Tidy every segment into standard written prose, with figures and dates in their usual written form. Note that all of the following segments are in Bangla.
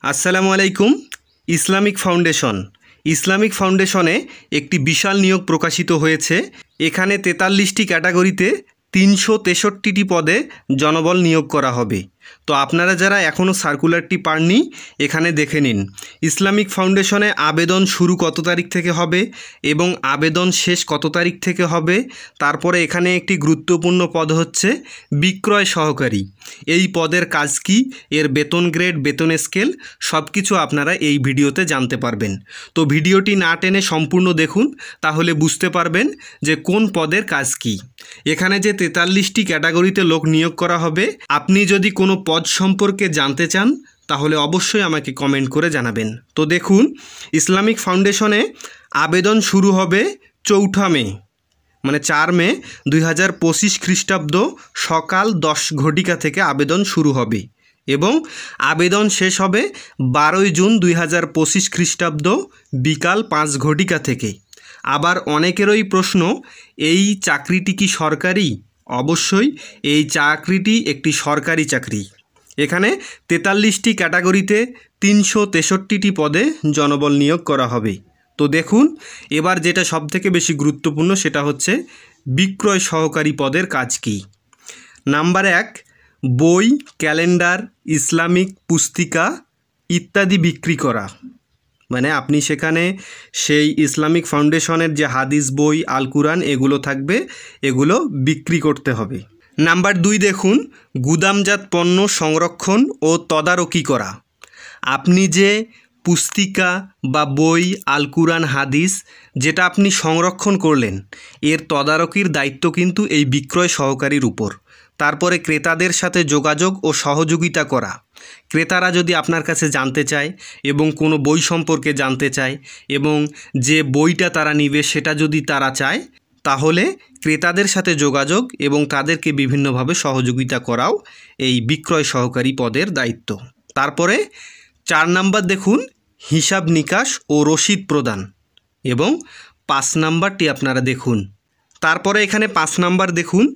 আসসালামু আলাইকুম। ইসলামিক ফাউন্ডেশনে একটি বিশাল নিয়োগ প্রকাশিত হয়েছে। এখানে 43টি ক্যাটাগরিতে 363টি পদে জনবল নিয়োগ করা হবে। তো আপনারা যারা এখনও সার্কুলারটি পাননি এখানে দেখে নিন। ইসলামিক ফাউন্ডেশনে আবেদন শুরু কত তারিখ থেকে হবে এবং আবেদন শেষ কত তারিখ থেকে হবে। তারপরে এখানে একটি গুরুত্বপূর্ণ পদ হচ্ছে বিক্রয় সহকারী। এই পদের কাজ কি, এর বেতন গ্রেড, বেতন স্কেল সব কিছু আপনারা এই ভিডিওতে জানতে পারবেন। তো ভিডিওটি না টেনে সম্পূর্ণ দেখুন, তাহলে বুঝতে পারবেন যে কোন পদের কাজ কি। এখানে যে 43টি ক্যাটাগরিতে লোক নিয়োগ করা হবে, আপনি যদি কোনো পদ সম্পর্কে জানতে চান তাহলে অবশ্যই আমাকে কমেন্ট করে জানাবেন। তো দেখুন, ইসলামিক ফাউন্ডেশনে আবেদন শুরু হবে 4 মে, মানে 4 মে 2025 খ্রিস্টাব্দ সকাল 10 ঘটিকা থেকে আবেদন শুরু হবে এবং আবেদন শেষ হবে 12 জুন 2025 খ্রিস্টাব্দ বিকাল 5 ঘটিকা থেকে। আবার অনেকেরই প্রশ্ন, এই চাকরিটি কি সরকারি? অবশ্যই এই চাকরিটি একটি সরকারি চাকরি। এখানে 43টি ক্যাটাগরিতে 363টি পদে জনবল নিয়োগ করা হবে। তো দেখুন, এবার যেটা সবথেকে বেশি গুরুত্বপূর্ণ সেটা হচ্ছে বিক্রয় সহকারী পদের কাজ কি। নাম্বার 1, বই, ক্যালেন্ডার, ইসলামিক পুস্তিকা ইত্যাদি বিক্রি করা। মানে আপনি সেখানে সেই ইসলামিক ফাউন্ডেশনের যে হাদিস বই, আল কুরআন এগুলো থাকবে, এগুলো বিক্রি করতে হবে। নাম্বার 2 দেখুন, গুদামজাত পণ্য সংরক্ষণ ও তদারকি করা। আপনি যে পুস্তিকা বা বই, আল কুরআন, হাদিস যেটা আপনি সংরক্ষণ করলেন, এর তদারকির দায়িত্ব কিন্তু এই বিক্রয় সহকারীর উপর। তারপরে ক্রেতাদের সাথে যোগাযোগ ও সহযোগিতা করা। ক্রেতারা যদি আপনার কাছে জানতে চায় এবং কোনো বই সম্পর্কে জানতে চায় এবং যে বইটা তারা নিবে সেটা যদি তারা চায়, তাহলে ক্রেতাদের সাথে যোগাযোগ এবং তাদেরকে বিভিন্নভাবে সহযোগিতা করাও এই বিক্রয় সহকারী পদের দায়িত্ব। তারপরে 4 নাম্বার দেখুন, হিসাব নিকাশ ও রসিদ প্রদান এবং 5 নাম্বারটি আপনারা দেখুন। তারপরে এখানে 5 নাম্বার দেখুন,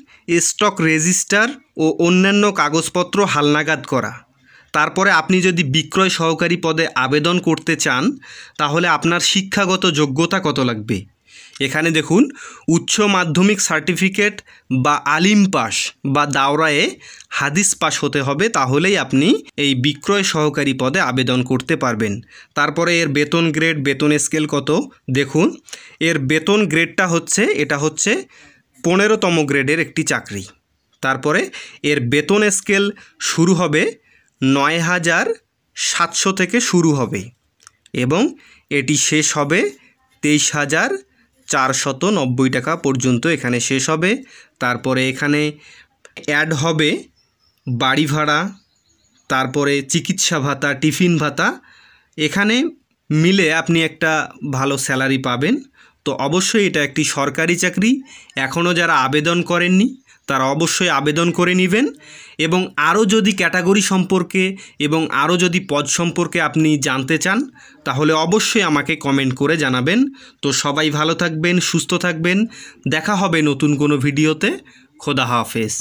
স্টক রেজিস্টার ও অন্যান্য কাগজপত্র হালনাগাদ করা। তারপরে আপনি যদি বিক্রয় সহকারী পদে আবেদন করতে চান তাহলে আপনার শিক্ষাগত যোগ্যতা কত লাগবে। এখানে দেখুন, উচ্চ মাধ্যমিক সার্টিফিকেট বা আলিম পাস বা দাওরায়ে হাদিস পাস হতে হবে, তাহলেই আপনি এই বিক্রয় সহকারী পদে আবেদন করতে পারবেন। তারপরে এর বেতন গ্রেড, বেতন স্কেল কত দেখুন। এর বেতন গ্রেডটা হচ্ছে, এটা হচ্ছে 15তম গ্রেডের একটি চাকরি। তারপরে এর বেতন স্কেল শুরু হবে 9,700 থেকে শুরু হবে এবং এটি শেষ হবে 23,490 টাকা পর্যন্ত এখানে শেষ হবে। তারপরে এখানে অ্যাড হবে বাড়ি ভাড়া, তারপরে চিকিৎসা ভাতা, টিফিন ভাতা, এখানে মিলে আপনি একটা ভালো স্যালারি পাবেন। তো অবশ্যই এটা একটি সরকারি চাকরি। এখনও যারা আবেদন করেননি তারা অবশ্যই আবেদন করে নেবেন এবং আরও যদি ক্যাটাগরি সম্পর্কে এবং আরও যদি পদ সম্পর্কে আপনি জানতে চান তাহলে অবশ্যই আমাকে কমেন্ট করে জানাবেন। তো সবাই ভালো থাকবেন, সুস্থ থাকবেন, দেখা হবে নতুন কোনো ভিডিওতে। খোদা হাফেজ।